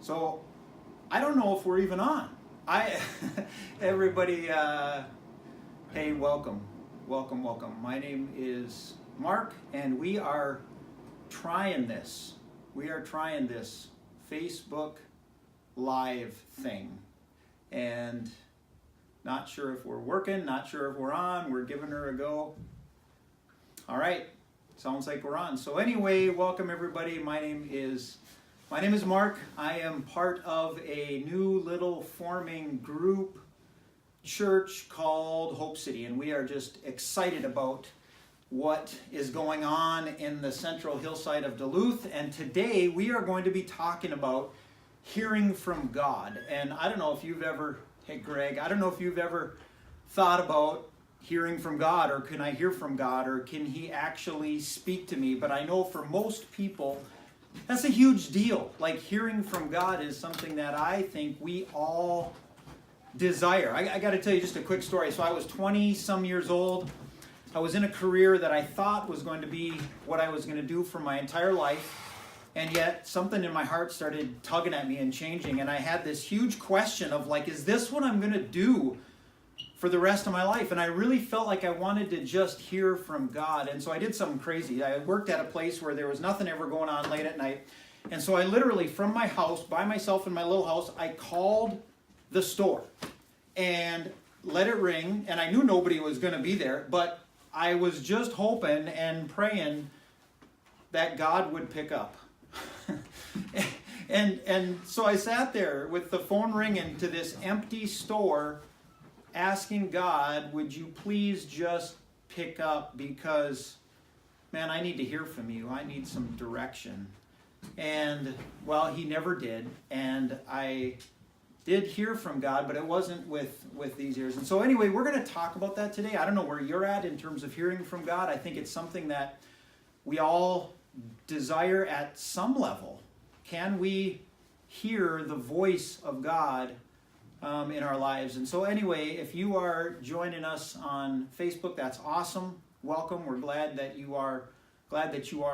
So I don't know if we're even on. Everybody, hey, welcome. My name is Mark, and we are trying this. We are trying this Facebook Live thing. And not sure if we're working, not sure if we're on. We're giving her a go. All right, sounds like we're on. So anyway, welcome everybody. My name is Mark. I am part of a new little forming group church called Hope City, and we are just excited about what is going on in the central hillside of Duluth. And today we are going to be talking about hearing from God. And I don't know if you've ever, hey Greg, I don't know if you've ever thought about hearing from God, or can I hear from God, or can he actually speak to me? But I know for most people, that's a huge deal. Like, hearing from God is something that I think we all desire. I got to tell you just a quick story. So I was 20 some years old. I was in a career that I thought was going to be what I was going to do for my entire life. And yet something in my heart started tugging at me and changing. And I had this huge question of, like, is this what I'm going to do for the rest of my life? And I really felt like I wanted to just hear from God. And so I did something crazy. I worked at a place where there was nothing ever going on late at night. And so I literally, from my house, by myself in my little house, I called the store and let it ring. And I knew nobody was going to be there, but I was just hoping and praying that God would pick up. and so I sat there with the phone ringing to this empty store, asking God, would you please just pick up, because, man, I need to hear from you. I need some direction. And, well, he never did. And I did hear from God, but it wasn't with these ears. And so anyway, we're going to talk about that today. I don't know where you're at in terms of hearing from God. I think it's something that we all desire at some level. Can we hear the voice of God in our lives? And so anyway, if you are joining us on Facebook, that's awesome. Welcome. We're glad that you are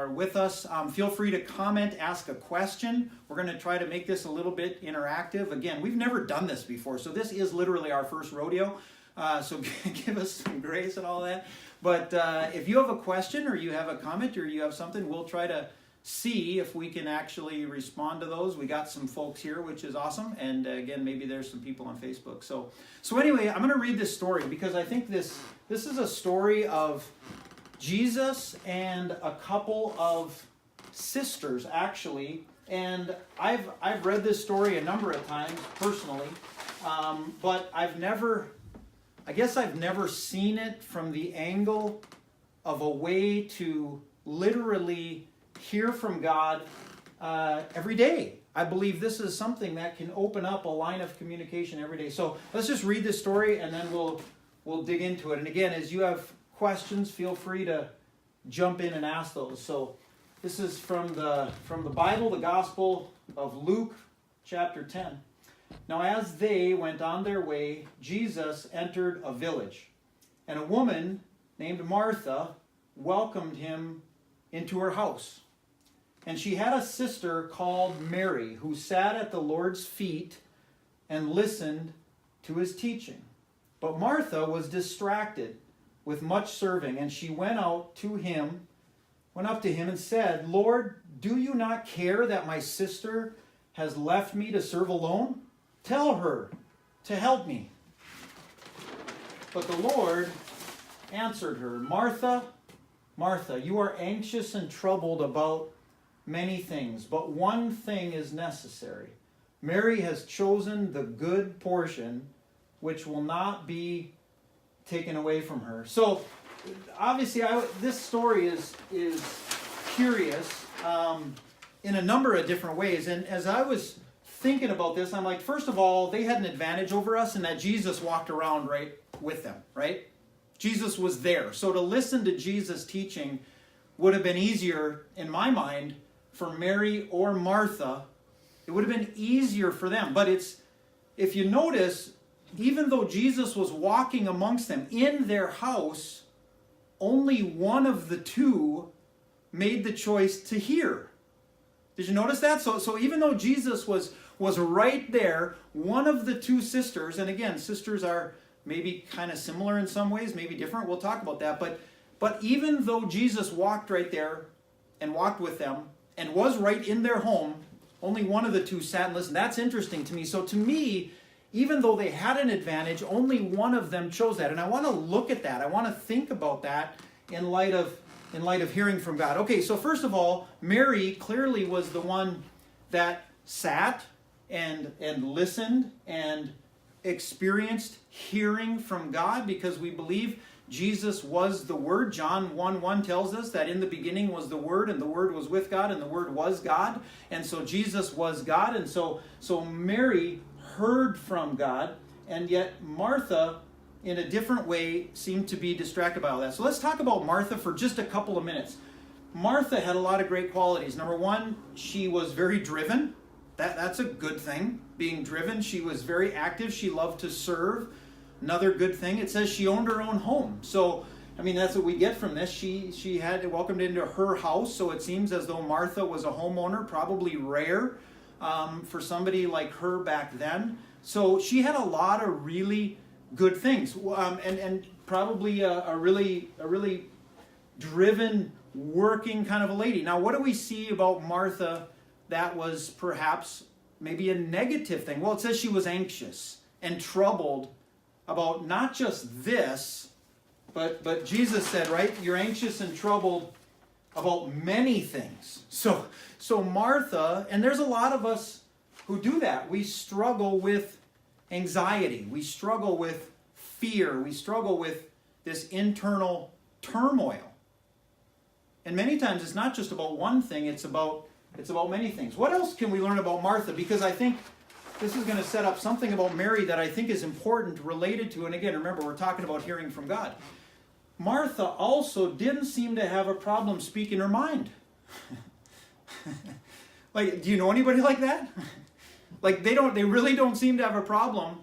with us. Feel free to comment, ask a question. We're going to try to make this a little bit interactive. Again, we've never done this before, so this is literally our first rodeo. So give us some grace and all that. But if you have a question, or you have a comment, or you have something, we'll try to see if we can actually respond to those. We got some folks here, which is awesome. And again, maybe there's some people on Facebook. So anyway, I'm going to read this story because I think this is a story of Jesus and a couple of sisters, actually. And I've read this story a number of times personally, but I've never seen it from the angle of a way to literally hear from God every day. I believe this is something that can open up a line of communication every day. So let's just read this story, and then we'll dig into it. And again, as you have questions, feel free to jump in and ask those. So this is from the Bible, the Gospel of Luke, chapter 10. Now as they went on their way, Jesus entered a village, and a woman named Martha welcomed him into her house. And she had a sister called Mary, who sat at the Lord's feet and listened to his teaching. But Martha was distracted with much serving, and she went up to him and said, Lord, do you not care that my sister has left me to serve alone? Tell her to help me. But the Lord answered her, Martha, Martha, you are anxious and troubled about many things, but one thing is necessary. Mary has chosen the good portion, which will not be taken away from her. So, obviously, this story is curious in a number of different ways. And as I was thinking about this, I'm like, first of all, they had an advantage over us in that Jesus walked around right with them, right? Jesus was there. So to listen to Jesus' teaching would have been easier, in my mind, for Mary or Martha. It would have been easier for them. But if you notice, even though Jesus was walking amongst them in their house, only one of the two made the choice to hear. Did you notice that? So even though Jesus was right there, one of the two sisters, and again, sisters are maybe kind of similar in some ways, maybe different. We'll talk about that. But even though Jesus walked right there and walked with them and was right in their home, only one of the two sat and listened. That's interesting to me. So to me, even though they had an advantage, only one of them chose that. And I want to look at that. I want to think about that in light of hearing from God. Okay, so first of all, Mary clearly was the one that sat and listened and experienced hearing from God, because we believe Jesus was the Word. John 1:1 tells us that in the beginning was the Word, and the Word was with God, and the Word was God. And so Jesus was God. And so Mary heard from God, and yet Martha, in a different way, seemed to be distracted by all that. So let's talk about Martha for just a couple of minutes. Martha had a lot of great qualities. Number one, she was very driven. That's a good thing, being driven. She was very active. She loved to serve. Another good thing, it says she owned her own home. So, I mean, that's what we get from this. She had welcomed into her house, so it seems as though Martha was a homeowner, probably rare for somebody like her back then. So she had a lot of really good things, and probably a really driven, working kind of a lady. Now, what do we see about Martha that was perhaps maybe a negative thing? Well, it says she was anxious and troubled about not just this, but Jesus said, right, you're anxious and troubled about many things. So Martha, and there's a lot of us who do that. We struggle with anxiety. We struggle with fear. We struggle with this internal turmoil. And many times it's not just about one thing, it's about many things. What else can we learn about Martha? Because I think this is going to set up something about Mary that I think is important related to, and again, remember, we're talking about hearing from God. Martha also didn't seem to have a problem speaking her mind. Like, do you know anybody like that? Like, they really don't seem to have a problem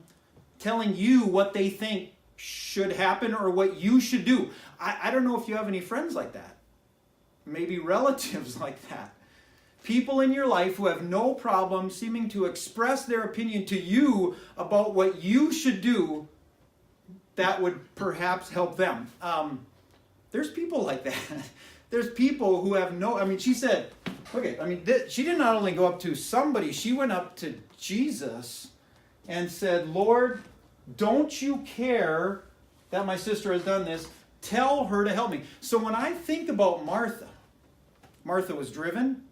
telling you what they think should happen or what you should do. I don't know if you have any friends like that. Maybe relatives like that. People in your life who have no problem seeming to express their opinion to you about what you should do that would perhaps help them. There's people like that. There's people who have no, I mean, she said, okay, I mean, she did not only go up to somebody, she went up to Jesus and said, Lord, don't you care that my sister has done this? Tell her to help me. So when I think about Martha, Martha was driven.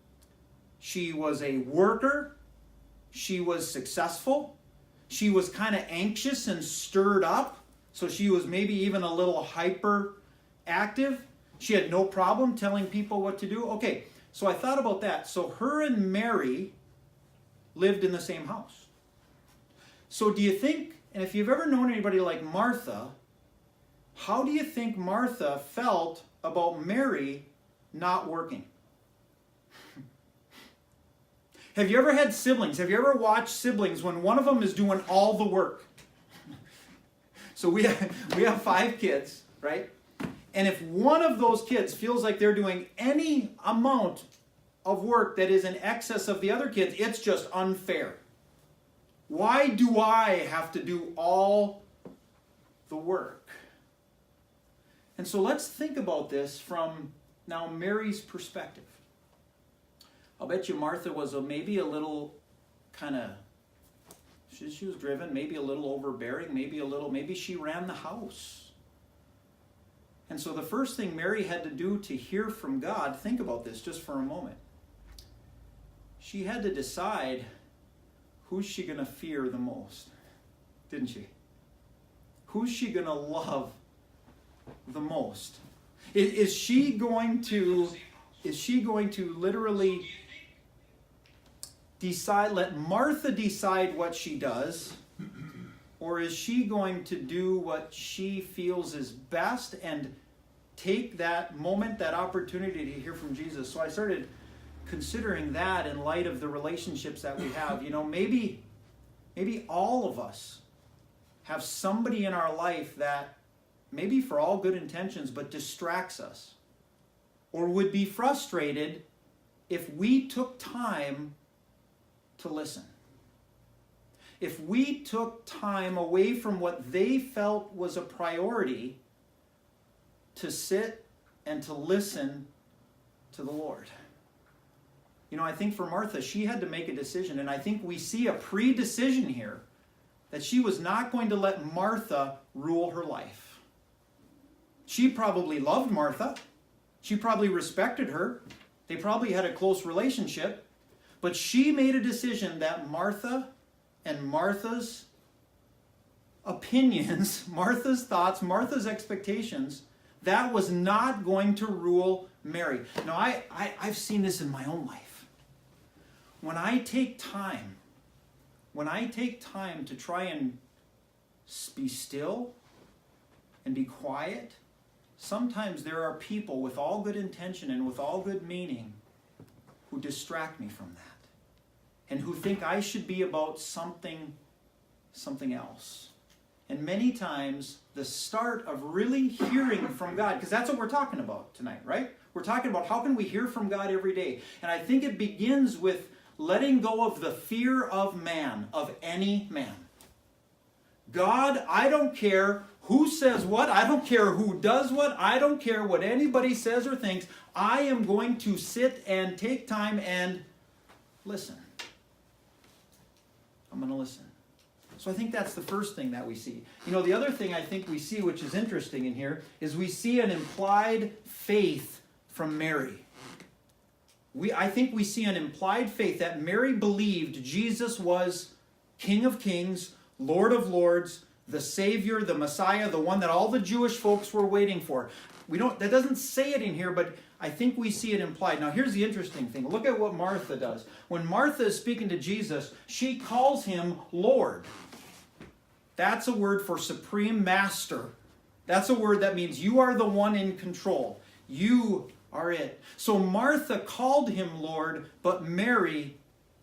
She was a worker. She was successful. She was kind of anxious and stirred up. So she was maybe even a little hyperactive. She had no problem telling people what to do. Okay, so I thought about that. So her and Mary lived in the same house. So do you think, and if you've ever known anybody like Martha, how do you think Martha felt about Mary not working? Have you ever had siblings? Have you ever watched siblings when one of them is doing all the work? So we have 5 kids, right? And if one of those kids feels like they're doing any amount of work that is in excess of the other kids, it's just unfair. Why do I have to do all the work? And so let's think about this from now Mary's perspective. I'll bet you Martha was maybe a little kind of, she was driven, maybe a little overbearing, maybe she ran the house. And so the first thing Mary had to do to hear from God, think about this just for a moment. She had to decide, who's she going to fear the most? Didn't she? Who's she going to love the most? Is she going to literally decide, let Martha decide what she does, or is she going to do what she feels is best and take that moment, that opportunity to hear from Jesus? So I started considering that in light of the relationships that we have. You know, maybe all of us have somebody in our life that, maybe for all good intentions, but distracts us, or would be frustrated if we took time to listen. If we took time away from what they felt was a priority to sit and to listen to the Lord. You know, I think for Martha, she had to make a decision, and I think we see a pre-decision here that she was not going to let Martha rule her life. She probably loved Martha. She probably respected her. They probably had a close relationship. But she made a decision that Martha and Martha's opinions, Martha's thoughts, Martha's expectations, that was not going to rule Mary. Now, I've seen this in my own life. When I take time to try and be still and be quiet, sometimes there are people with all good intention and with all good meaning who distract me from that and who think I should be about something else. And many times, the start of really hearing from God, because that's what we're talking about tonight, right? We're talking about how can we hear from God every day. And I think it begins with letting go of the fear of man, of any man. God, I don't care who says what. I don't care who does what. I don't care what anybody says or thinks. I am going to sit and take time and listen. I'm going to listen. So I think that's the first thing that we see. You know, the other thing I think we see, which is interesting in here, is we see an implied faith from Mary. I think we see an implied faith that Mary believed Jesus was King of Kings, Lord of Lords, the Savior, the Messiah, the one that all the Jewish folks were waiting for. That doesn't say it in here, but I think we see it implied. Now here's the interesting thing. Look at what Martha does. When Martha is speaking to Jesus, she calls him Lord. That's a word for supreme master. That's a word that means you are the one in control. You are it. So Martha called him Lord, but Mary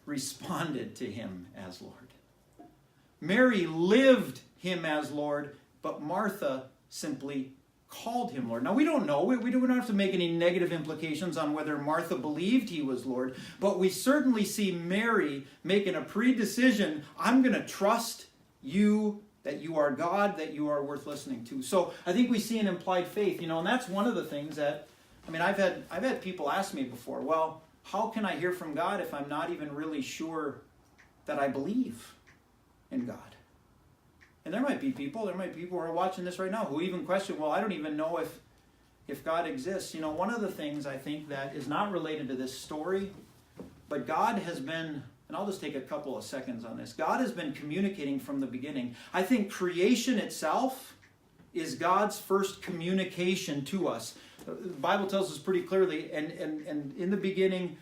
responded to him as Lord. Mary lived him as Lord, but Martha simply called him Lord. Now we don't know. We don't have to make any negative implications on whether Martha believed he was Lord, but we certainly see Mary making a pre-decision. I'm going to trust you, that you are God, that you are worth listening to. So I think we see an implied faith, and that's one of the things that, I've had people ask me before, well, how can I hear from God if I'm not even really sure that I believe in God? And there might be people who are watching this right now who even question, well, I don't even know if God exists. One of the things I think that is not related to this story, but God has been, and I'll just take a couple of seconds on this. God has been communicating from the beginning. I think creation itself is God's first communication to us. The Bible tells us pretty clearly, and in the beginning,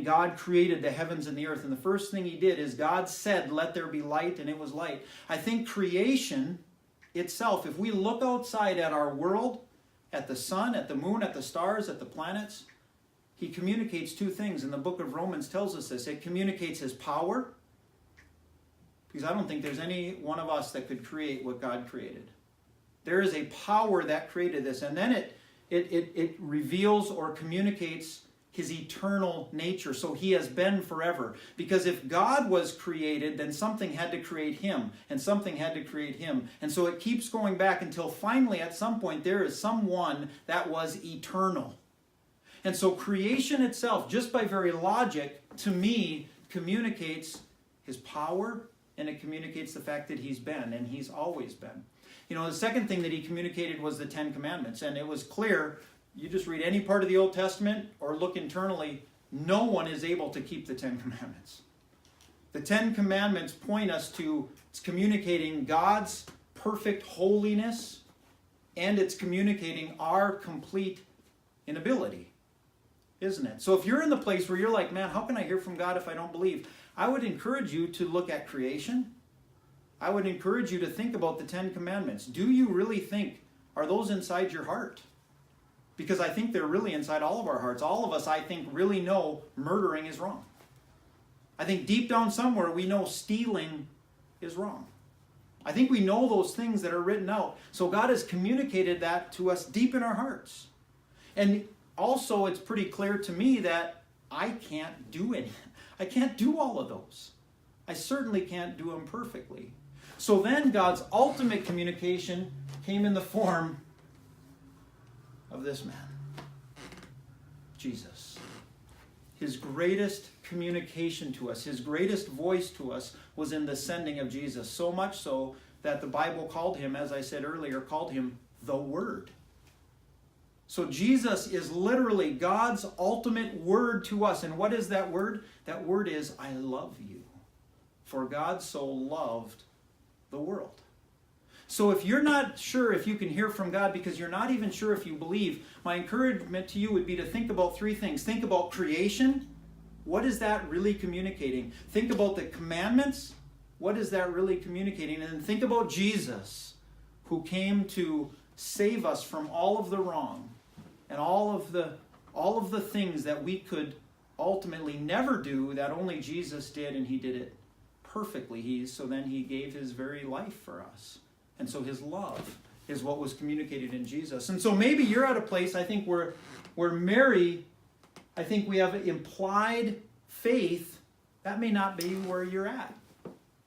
God created the heavens and the earth. And the first thing he did is God said, let there be light, and it was light. I think creation itself, if we look outside at our world, at the sun, at the moon, at the stars, at the planets, he communicates two things. And the book of Romans tells us this. It communicates his power, because I don't think there's any one of us that could create what God created. There is a power that created this. And then it reveals or communicates his eternal nature. So he has been forever. Because if God was created, then something had to create him. And something had to create him. And so it keeps going back until finally at some point there is someone that was eternal. And so creation itself, just by very logic, to me, communicates his power, and it communicates the fact that he's been, and he's always been. The second thing that he communicated was the Ten Commandments. And it was clear, you just read any part of the Old Testament or look internally, no one is able to keep the Ten Commandments. The Ten Commandments point us to, it's communicating God's perfect holiness, and it's communicating our complete inability, isn't it? So if you're in the place where you're like, man, how can I hear from God if I don't believe? I would encourage you to look at creation. I would encourage you to think about the Ten Commandments. Do you really think, are those inside your heart? Because I think they're really inside all of our hearts. All of us, I think, really know murdering is wrong. I think deep down somewhere we know stealing is wrong. I think we know those things that are written out. So God has communicated that to us deep in our hearts. And also it's pretty clear to me that I can't do it. I can't do all of those. I certainly can't do them perfectly. So then God's ultimate communication came in the form of this man, Jesus. His greatest communication to us, his greatest voice to us was in the sending of Jesus. So much so that the Bible called him, as I said earlier, called him the Word. So Jesus is literally God's ultimate word to us. And what is that word? That word is, I love you. For God so loved the world. So if you're not sure if you can hear from God because you're not even sure if you believe, my encouragement to you would be to think about three things. Think about creation. What is that really communicating? Think about the commandments. What is that really communicating? And then think about Jesus, who came to save us from all of the wrong and all of the things that we could ultimately never do, that only Jesus did, and he did it perfectly. So then he gave his very life for us. And so his love is what was communicated in Jesus. And so maybe you're at a place, I think, where Mary, I think we have implied faith. That may not be where you're at.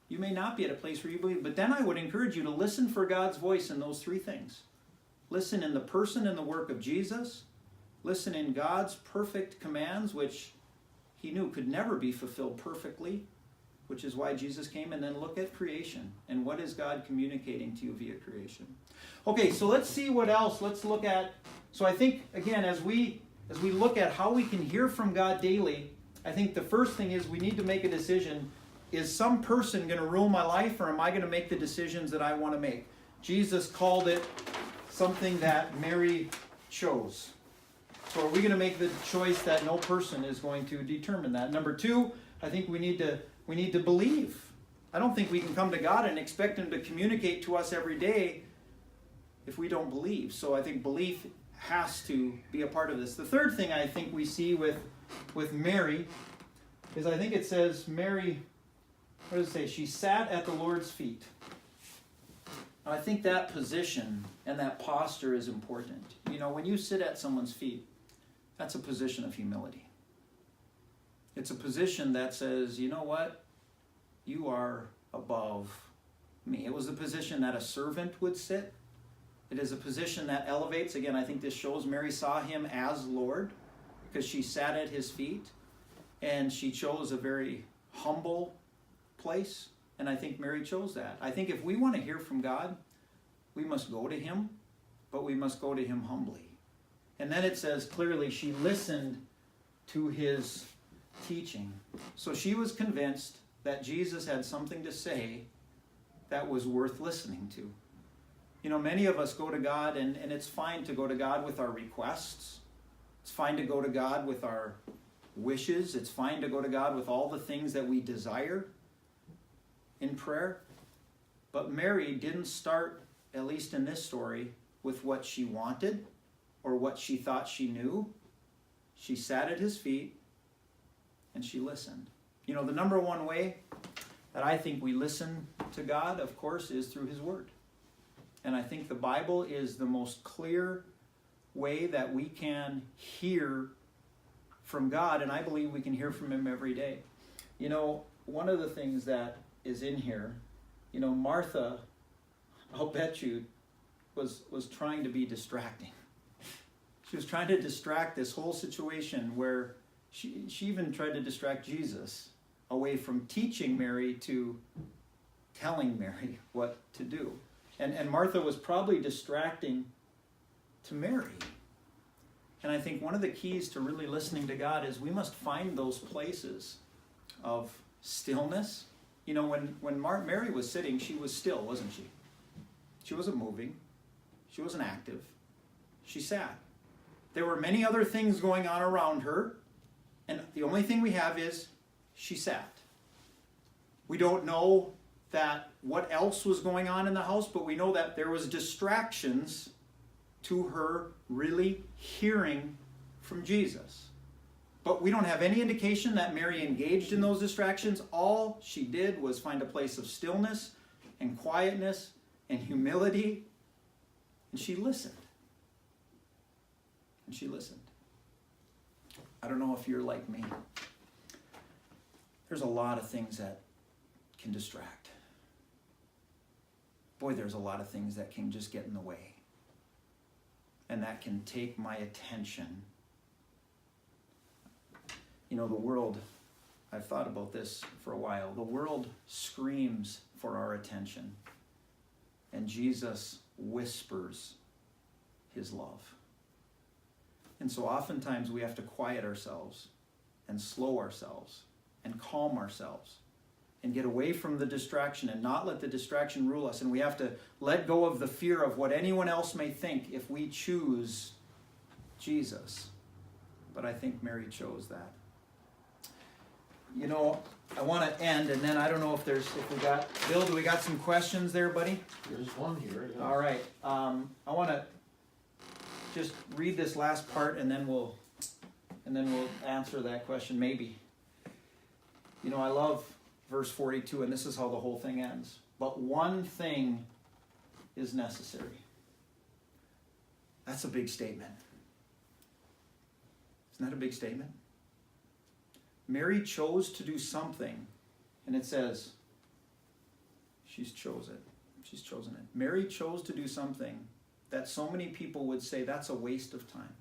You may not be at a place where you believe. But then I would encourage you to listen for God's voice in those three things. Listen in the person and the work of Jesus. Listen in God's perfect commands, which he knew could never be fulfilled perfectly, which is why Jesus came. And then look at creation. And what is God communicating to you via creation? Okay, so let's see what else. Let's look at, so I think, again, as we look at how we can hear from God daily, I think the first thing is we need to make a decision. Is some person going to rule my life, or am I going to make the decisions that I want to make? Jesus called it something that Mary chose. So are we going to make the choice that no person is going to determine that? Number two, I think we need to believe. I don't think we can come to God and expect him to communicate to us every day if we don't believe. So I think belief has to be a part of this. The third thing I think we see with Mary is, I think it says Mary, what does it say? She sat at the Lord's feet. And I think that position and that posture is important. You know, when you sit at someone's feet, that's a position of humility. It's a position that says, you know what? You are above me. It was the position that a servant would sit. It is a position that elevates. Again, I think this shows Mary saw him as Lord because she sat at his feet and she chose a very humble place. And I think Mary chose that. I think if we want to hear from God, we must go to him, but we must go to him humbly. And then it says clearly she listened to his teaching. So she was convinced that Jesus had something to say that was worth listening to. You know, many of us go to God, and it's fine to go to God with our requests. It's fine to go to God with our wishes. It's fine to go to God with all the things that we desire in prayer. But Mary didn't start, at least in this story, with what she wanted or what she thought she knew. She sat at his feet and she listened. You know, the number one way that I think we listen to God, of course, is through his word. And I think the Bible is the most clear way that we can hear from God, and I believe we can hear from him every day. You know, one of the things that is in here, you know, Martha, I'll bet you, was trying to be distracting. She was trying to distract this whole situation where she even tried to distract Jesus away from teaching Mary to telling Mary what to do. And Martha was probably distracting to Mary. And I think one of the keys to really listening to God is we must find those places of stillness. You know, when Mary was sitting, she was still, wasn't she? She wasn't moving. She wasn't active. She sat. There were many other things going on around her, and the only thing we have is she sat. We don't know that what else was going on in the house, but we know that there was distractions to her really hearing from Jesus. But we don't have any indication that Mary engaged in those distractions. All she did was find a place of stillness and quietness and humility, and she listened. And she listened. I don't know if you're like me. There's a lot of things that can distract. Boy, there's a lot of things that can just get in the way. And that can take my attention. You know, the world, I've thought about this for a while. The world screams for our attention. And Jesus whispers his love. And so oftentimes we have to quiet ourselves and slow ourselves and calm ourselves and get away from the distraction and not let the distraction rule us. And we have to let go of the fear of what anyone else may think if we choose Jesus. But I think Mary chose that. You know, I want to end, and then I don't know if we got, Bill, do we got some questions there, buddy? There's one here. Yeah. All right. I want to just read this last part, and then we'll answer that question, maybe. You know, I love verse 42, and this is how the whole thing ends. But one thing is necessary. That's a big statement. Isn't that a big statement? Mary chose to do something, and it says, she's chosen it. Mary chose to do something that so many people would say, that's a waste of time.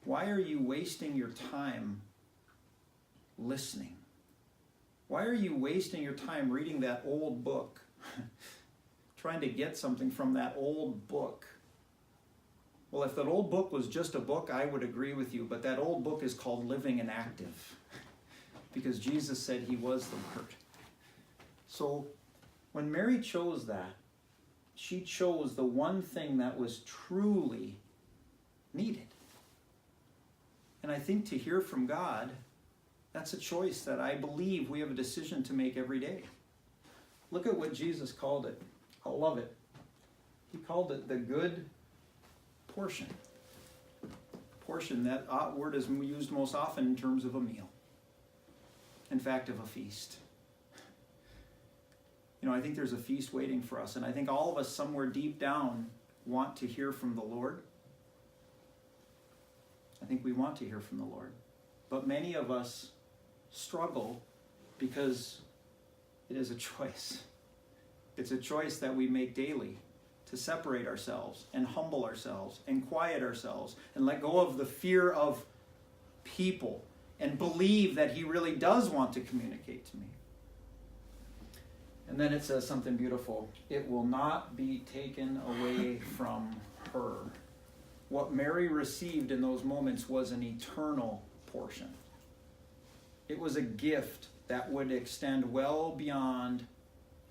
Why are you wasting your time listening? Why are you wasting your time reading that old book? Trying to get something from that old book? Well, if that old book was just a book, I would agree with you, but that old book is called Living and Active. Because Jesus said he was the Word. So when Mary chose that, she chose the one thing that was truly needed. And I think to hear from God, that's a choice that I believe we have a decision to make every day. Look at what Jesus called it. I love it. He called it the good portion. Portion, that word is used most often in terms of a meal. In fact, of a feast. You know, I think there's a feast waiting for us, and I think all of us somewhere deep down want to hear from the Lord. I think we want to hear from the Lord. But many of us struggle because it is a choice. It's a choice that we make daily to separate ourselves and humble ourselves and quiet ourselves and let go of the fear of people and believe that he really does want to communicate to me. And then it says something beautiful. It will not be taken away from her. What Mary received in those moments was an eternal portion. It was a gift that would extend well beyond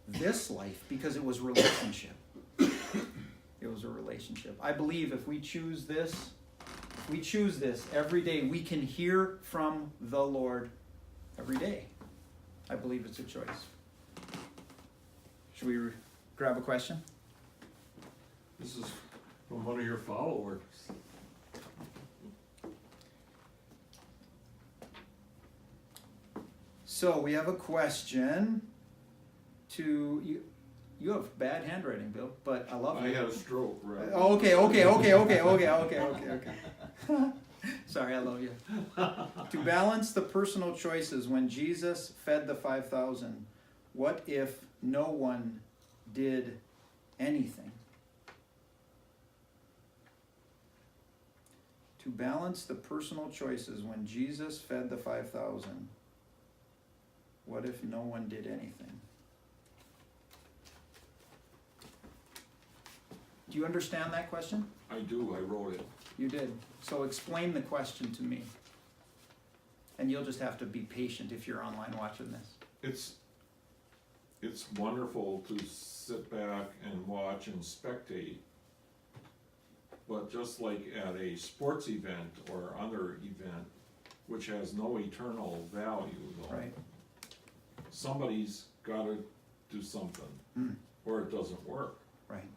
this life because it was relationship. It was a relationship. I believe if we choose this every day, we can hear from the Lord every day. I believe it's a choice. Should we grab a question? This is from one of your followers. So we have a question to you. You have bad handwriting, Bill, but I love it. I had a stroke, right? Okay. Sorry, I love you. To balance the personal choices when Jesus fed the 5,000, what if no one did anything? To balance the personal choices when Jesus fed the 5,000, what if no one did anything? Do you understand that question? I do, I wrote it. You did. So explain the question to me. And you'll just have to be patient if you're online watching this. It's wonderful to sit back and watch and spectate. But just like at a sports event or other event, which has no eternal value, though, Right. somebody's got to do something, or it doesn't work. Right.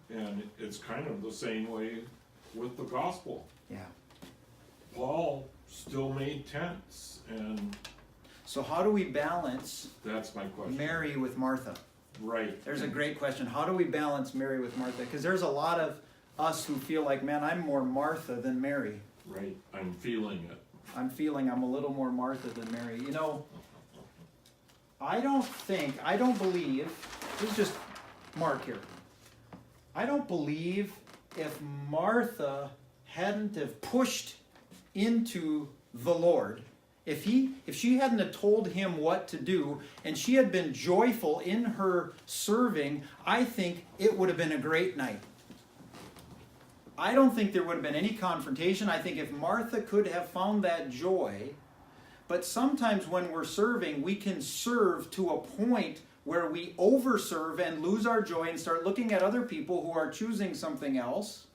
And it's kind of the same way with the gospel. Yeah. Paul still made tents, and So how do we balance that's my question. Mary with Martha? Right. There's a great question. How do we balance Mary with Martha? Because there's a lot of us who feel like, man, I'm more Martha than Mary. Right, I'm feeling it. I'm feeling I'm a little more Martha than Mary. You know, I don't believe, this is just Mark here. I don't believe if Martha hadn't have pushed into the Lord, if she hadn't have told him what to do, and she had been joyful in her serving, I think it would have been a great night. I don't think there would have been any confrontation. I think if Martha could have found that joy, but sometimes when we're serving, we can serve to a point where we overserve and lose our joy and start looking at other people who are choosing something else.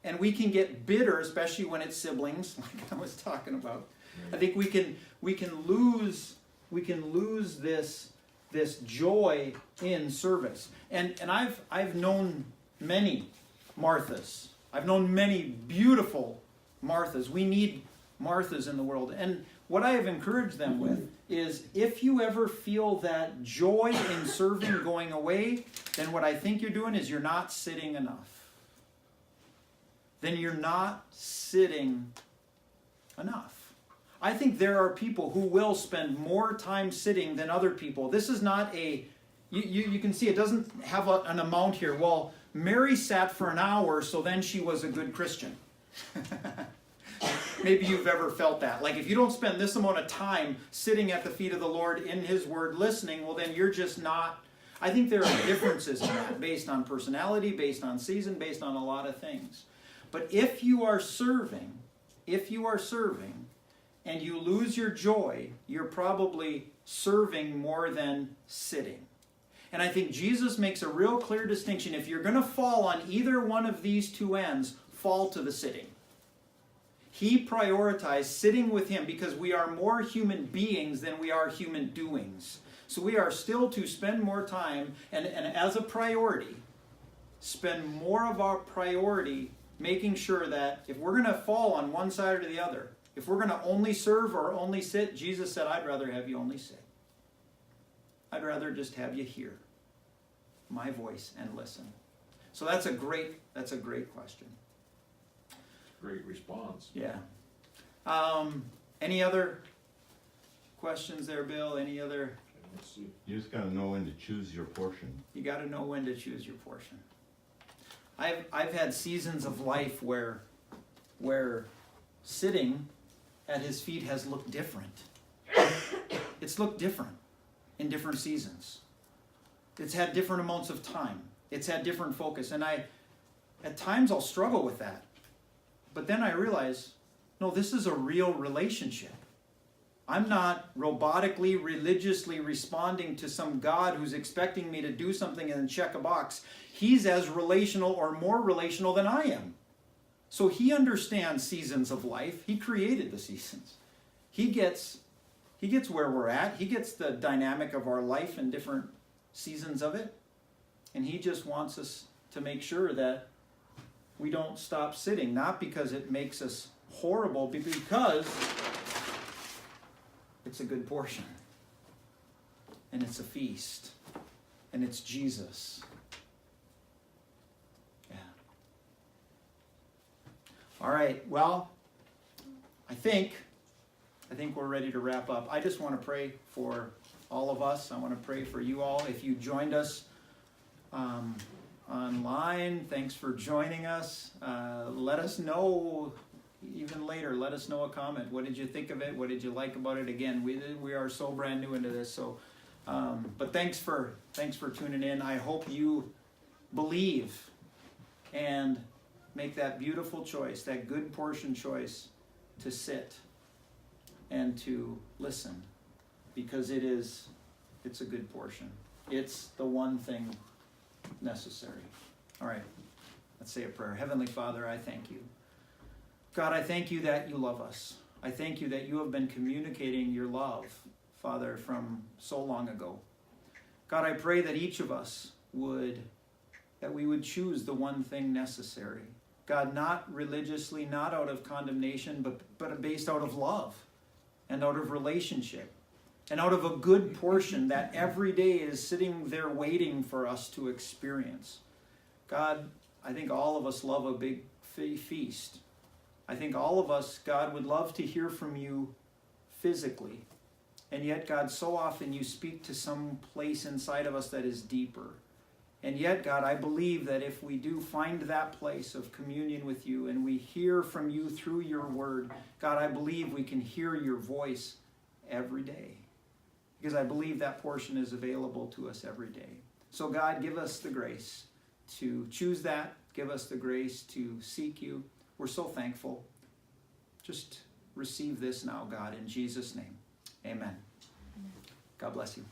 And we can get bitter, especially when it's siblings, like I was talking about. I think we can lose this joy in service. And I've known many Marthas. I've known many beautiful Marthas. We need Marthas in the world. And what I have encouraged them with is, if you ever feel that joy in serving going away, then what I think you're doing is you're not sitting enough. Then you're not sitting enough. I think there are people who will spend more time sitting than other people. This is not a, you can see it doesn't have an amount here. Well, Mary sat for an hour, so then she was a good Christian. Maybe you've ever felt that. Like, if you don't spend this amount of time sitting at the feet of the Lord in His Word listening, well, then you're just not. I think there are differences in that based on personality, based on season, based on a lot of things. But if you are serving, and you lose your joy, you're probably serving more than sitting. And I think Jesus makes a real clear distinction. If you're going to fall on either one of these two ends, fall to the sitting. He prioritized sitting with Him because we are more human beings than we are human doings. So we are still to spend more time, and as a priority, spend more of our priority making sure that if we're going to fall on one side or the other, if we're going to only serve or only sit, Jesus said, I'd rather have you only sit. I'd rather just have you hear my voice and listen. So that's a great question. Great response. Yeah. Any other questions there, Bill? Any other? Let's see. You just got to know when to choose your portion. You got to know when to choose your portion. I've had seasons of life where sitting at His feet has looked different. It's looked different in different seasons. It's had different amounts of time. It's had different focus. And at times I'll struggle with that. But then I realize, no, this is a real relationship. I'm not robotically, religiously responding to some God who's expecting me to do something and check a box. He's as relational or more relational than I am. So He understands seasons of life. He created the seasons. He gets where we're at. He gets the dynamic of our life and different seasons of it. And He just wants us to make sure that we don't stop sitting, not because it makes us horrible, but because it's a good portion. And it's a feast. And it's Jesus. Yeah. All right, well, I think we're ready to wrap up. I just want to pray for all of us. I want to pray for you all. If you joined us online, thanks for joining us. Let us know even later. Let us know a comment. What did you think of it? What did you like about it? Again, we are so brand new into this. So, but thanks for tuning in. I hope you believe and make that beautiful choice, that good portion choice, to sit and to listen, because it's a good portion. It's the one thing necessary. All right, let's say a prayer. Heavenly Father, I thank you. God, I thank you that you love us. I thank you that you have been communicating your love, Father, from so long ago. God, I pray that each of us would choose the one thing necessary. God, not religiously, not out of condemnation, but based out of love and out of relationship and out of a good portion that every day is sitting there waiting for us to experience. God, I think all of us love a big feast. I think all of us, God, would love to hear from you physically. And yet, God, so often you speak to some place inside of us that is deeper. And yet, God, I believe that if we do find that place of communion with you and we hear from you through your word, God, I believe we can hear your voice every day. Because I believe that portion is available to us every day. So, God, give us the grace to choose that. Give us the grace to seek you. We're so thankful. Just receive this now, God, in Jesus' name. Amen. God bless you.